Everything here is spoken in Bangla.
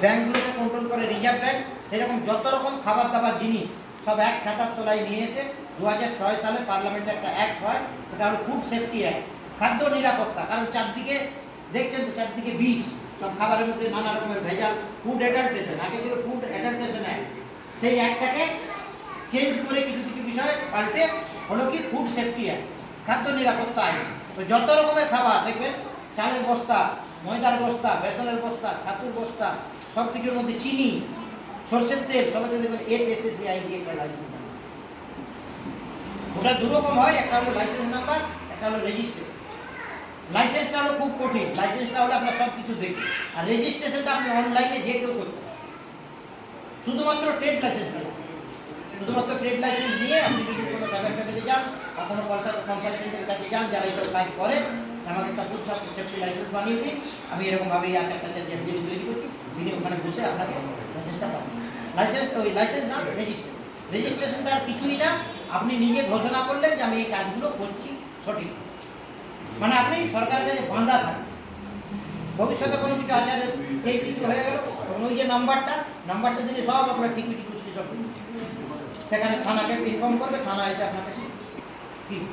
ব্যাংকগুলোকে কন্ট্রোল করে রিজার্ভ ব্যাংক, সেরকম যত রকম খাবার দাবার জিনিস সব এক ছাতার তলায় নিয়ে এসে 2006 সালে পার্লামেন্টে একটা অ্যাক্ট হয়, সেটা হলো ফুড সেফটি অ্যাক্ট, খাদ্য নিরাপত্তা। কারণ চারদিকে দেখছেন তো, চারদিকে বিষ, সব খাবারের মধ্যে নানা রকমের ভেজাল, ফুড অ্যাডাল্ট্রেশন, আগে ছিল ফুড অ্যাডাল্ট্রেশন অ্যাক্ট, সেই অ্যাক্টটাকে চেঞ্জ করে কিছু কিছু বিষয় পাল্টে হলো কি ফুড সেফটি অ্যাক্ট, খাদ্য নিরাপত্তা আইন। তো যত রকমের খাবার দেখবেন, চালের বস্তা, ময়দার বস্তা, বেসনের বস্তা, ছাতুর বস্তা, সব কিছুর মধ্যে চিনি, সরষের তেল, সবাই দেখবেন FSSAI দিয়ে একটা লাইসেন্স নাম্বার। ওটা দুরকম হয়, একটা হলো লাইসেন্স নাম্বার, একটা হলো রেজিস্ট্রেশন। লাইসেন্সটা হলো খুব কঠিন, লাইসেন্সটা হলো আপনার সব কিছু দেখবে, আর রেজিস্ট্রেশনটা আপনি অনলাইনে যে কেউ করতে পারেন। শুধুমাত্র ট্রেড লাইসেন্স নেই, শুধুমাত্র ট্রেড লাইসেন্স নিয়ে আপনি যদি কোনো ব্যবসাতে যান বা কোনো কনসালটেন্টের কাছে যান যারা এইসব কাজ করে, আমাকে একটা ফুড সেফটি লাইসেন্স বানিয়ে দিন, আমি এরকমভাবে এই আচার টাচার যিনি তৈরি করছি, তিনি ওখানে বসে আপনাকে লাইসেন্সটা পাবেন। লাইসেন্স ওই লাইসেন্স না, রেজিস্ট্রেশন। রেজিস্ট্রেশনটা আর কিছুই না, আপনি নিজে ঘোষণা করলেন যে আমি এই কাজগুলো করছি সঠিক, মানে আপনি সরকারের কাছে বাঁধা থাকেন। ভবিষ্যতে কোনো কিছু আচারের এই কিছু হয়ে গেল, ওই যে নাম্বারটা দিলে সব আপনার টিকুইটি কুষ্টি সব সেখানে থানাকে ইনফর্ম করবে, থানা এসে আপনার কাছে ঠিক